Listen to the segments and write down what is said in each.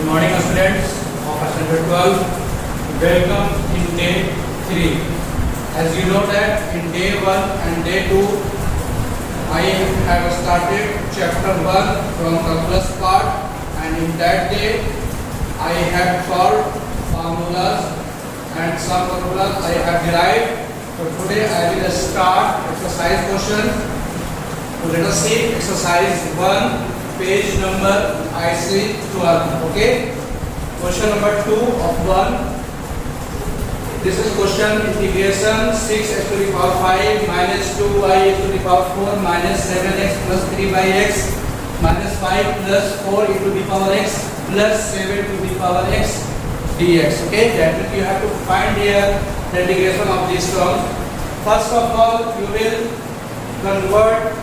Good morning, students of standard 12. Welcome in day 3. As you know that in day 1 and day 2, I have started chapter 1 from calculus part, and in that day I have solved formulas and some formulas I have derived. So today I will start exercise question. So let us see exercise 1. Page number IC 12. Okay. Question number 2 of 1. This is question integration 6x to the power 5 minus 2y to the power 4 minus 7x plus 3 by x minus 5 plus 4 into the power x plus 7 to the power x dx. Okay. That means you have to find here the integration of this term. First of all, you will convert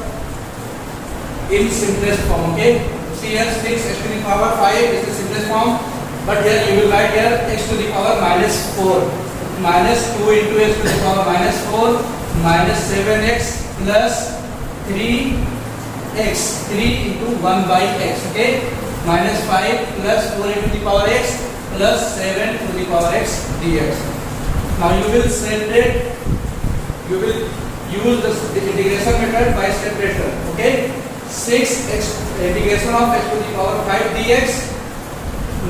in simplest form. Okay, see here 6x to the power 5 is the simplest form, but here you will write here x to the power minus 4 minus 2 into x to the power minus 4 minus 7x plus 3x 3 into 1 by x. Okay, minus 5 plus 4 into the power x plus 7 to the power x dx. Now you will separate, you will use the integration method by separator. Okay, 6x integration of x to the power 5 dx.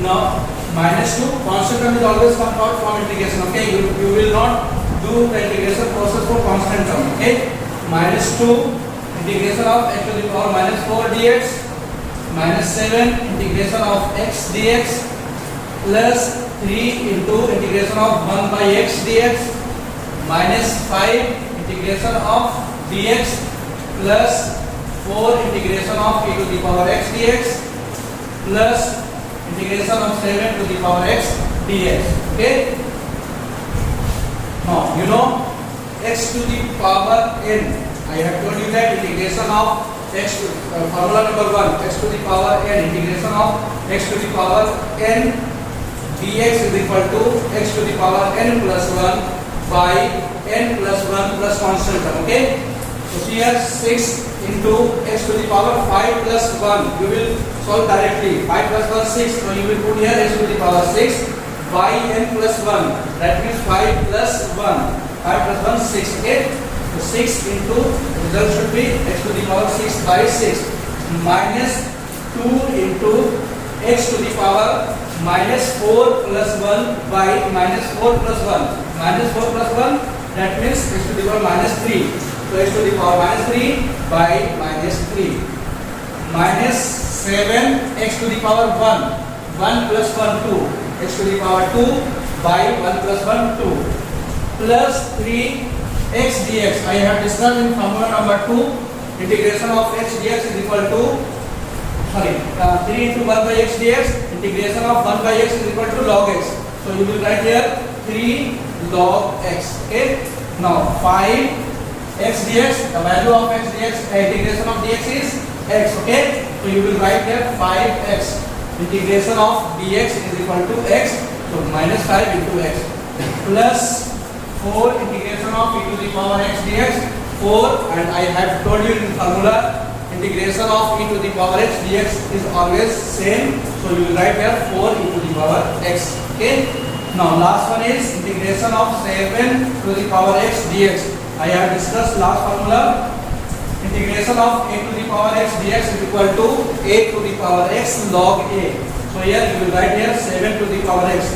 Now minus 2 constant term is always come out from integration. Okay, you will not do the integration process for constant term. Okay, minus 2 integration of x to the power minus 4 dx minus 7 integration of x dx plus 3 into integration of 1 by x dx minus 5 integration of dx plus 4 integration of e to the power x dx plus integration of 7 to the power x dx. Okay. Now you know x to the power n. I have told you that integration of x to formula number 1, x to the power n, integration of x to the power n dx is equal to x to the power n plus 1 by n plus 1 plus constant term. Okay. So here 6 into x to the power 5 plus 1, you will solve directly. 5 plus 1 6, so you will put here x to the power 6 by n plus 1, that means 5 plus 1, 5 plus 1 6. Okay, so 6 into, the result should be x to the power 6 by 6 minus 2 into x to the power minus 4 plus 1 by minus 4 plus 1, minus 4 plus 1, that means x to the power minus 3. So x to the power minus 3 by minus 3 minus 7 x to the power 1, 1 plus 1 2, x to the power 2 by 1 plus 1 2 plus 3 x dx. I have discussed in formula number 2, integration of x dx is equal to 3 into 1 by x dx, integration of 1 by x is equal to log x. So you will write here 3 log x. Okay, now 5 x dx, the value of x dx, integration of dx is x. Okay, so you will write here 5x, integration of dx is equal to x, so minus 5 into x plus 4 integration of e to the power x dx 4, and I have told you in formula integration of e to the power x dx is always same, so you will write here 4 e to the power x. Okay, now last one is integration of 7 to the power x dx. I have discussed last formula, integration of a to the power x dx is equal to a to the power x log a. So here you will write here 7 to the power x.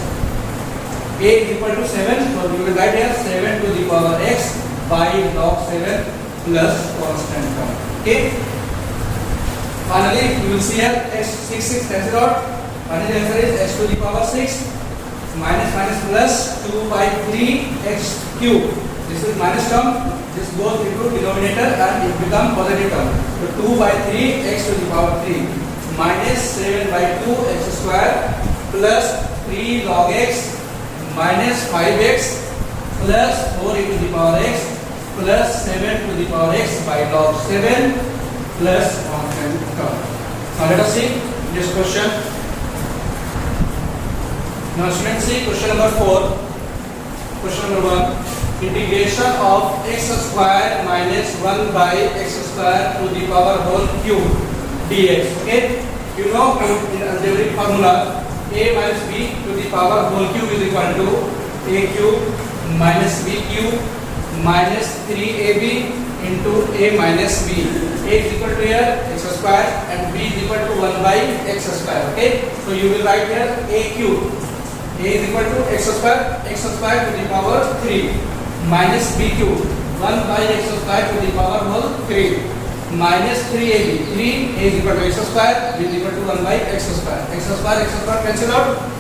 A is equal to 7, so you will write here 7 to the power x by log 7 plus constant term. Okay. Finally, you will see here x 6 cancel out. Finally, the answer is x to the power 6 minus minus plus 2 by 3 x cube. This is minus term, this goes into denominator and it becomes positive term. So 2 by 3 x to the power 3 minus 7 by 2 x square plus 3 log x minus 5x plus 4 into the power x plus 7 to the power x by log 7 plus constant term. Now let us see this question. Now students, see question number 4. Question number 1. Integration of x square minus 1 by x square to the power whole cube dx. Okay, you know in algebraic formula a minus b to the power whole cube is equal to a cube minus b cube minus 3ab into a minus b. A is equal to here x square and b is equal to 1 by x square. Okay, so you will write here a cube. A is equal to x square to the power 3 minus b cube 1 by x square to the power whole 3 minus 3ab. 3 a is equal to x square, b is equal to 1 by x square. X square cancel out.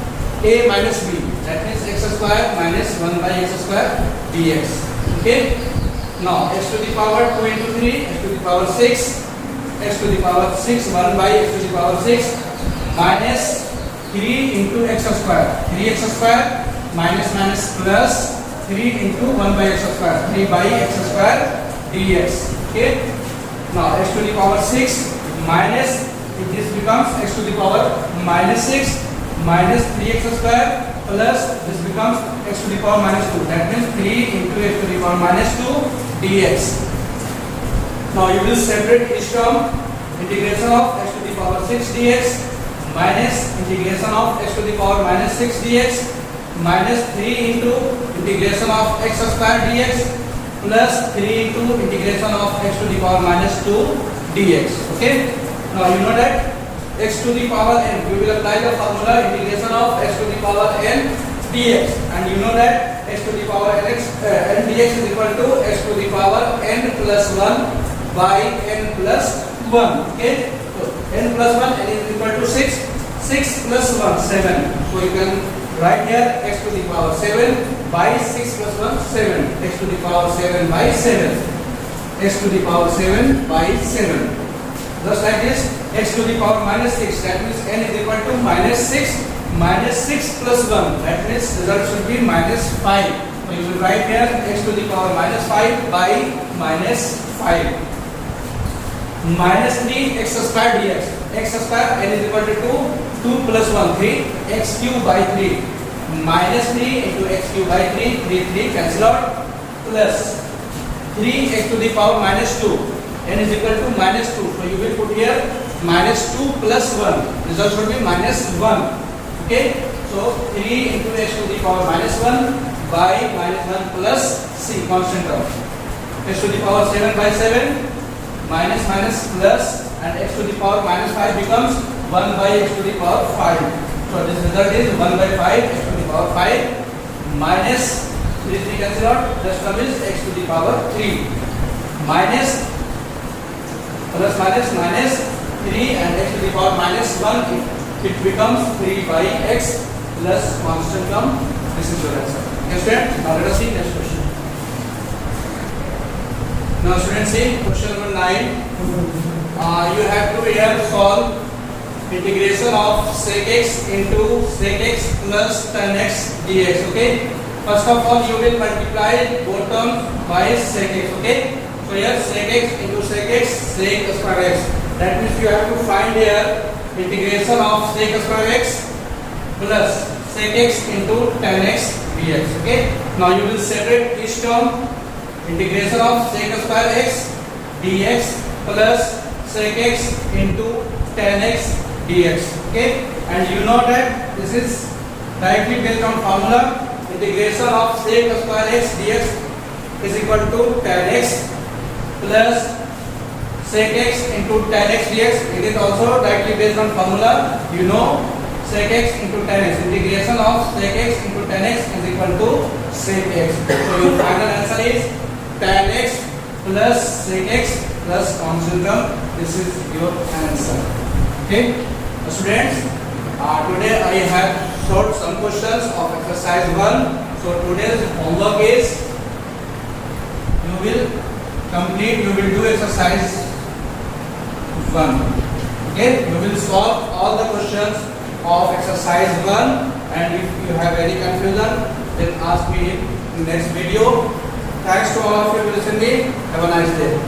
A minus b, that means x square minus 1 by x square dx. Okay, now x to the power 2 into 3, x to the power 6, x to the power 6, 1 by x to the power 6 minus 3 into x square, 3x square minus minus plus 3 into 1 by x square, 3 by x square dx. Okay, now x to the power 6 minus, this becomes x to the power minus 6 minus 3x square plus this becomes x to the power minus 2, that means 3 into x to the power minus 2 dx. Now you will separate each term. Integration of x to the power 6 dx minus integration of x to the power minus 6 dx minus 3 into integration of x square dx plus 3 into integration of x to the power minus 2 dx. Okay, now you know that x to the power n, we will apply the formula integration of x to the power n dx, and you know that x to the power n dx is equal to x to the power n plus 1 by n plus 1. Okay, so n plus 1, n is equal to 6, 6 plus 1 7, so you can write here x to the power 7 by 6 plus 1 7, x to the power 7 by 7, x to the power 7 by 7. Just like this, x to the power minus 6, that means n is equal to minus 6 plus 1, that means result should be minus 5. So you will write here x to the power minus 5 by minus 5 minus 3 x square dx. X square n is equal to 2 plus 1 3, x cube by 3 minus 3 into x cube by 3, 3 cancel out plus 3 x to the power minus 2, n is equal to minus 2, so you will put here minus 2 plus 1, result should be minus 1. Okay, so 3 into x to the power minus 1 by minus 1 plus c, constant term, x to the power 7 by 7 minus minus plus, and x to the power minus 5 becomes 1 by x to the power 5. So this result is 1 by 5 x to the power 5 minus 3 cancel out, this term is x to the power 3 minus plus minus minus 3 and x to the power minus 1, it becomes 3 by x plus constant term. This is your answer. Okay, students, now let us see next question. Now students, see question number 9. You have to here solve integration of sec x into sec x plus tan x dx. Okay, first of all you will multiply both terms by sec x. Okay, so here sec x into sec x, sec square x, that means you have to find here integration of sec square x plus sec x into tan x dx. Okay, now you will separate each term. Integration of sec square x dx plus sec x into tan x dx. Okay, and you know that this is directly based on formula. Integration of sec square x dx is equal to tan x plus sec x into tan x dx. It is also directly based on formula. You know sec x into tan x. Integration of sec x into tan x is equal to sec x. So your final answer is tan x plus sec x plus constant term. This is your answer. Okay, students, today I have solved some questions of exercise 1. So today's homework is you will do exercise 1. Okay, you will solve all the questions of exercise 1, and if you have any confusion then ask me in next video. Thanks to all of you for listening. Have a nice day.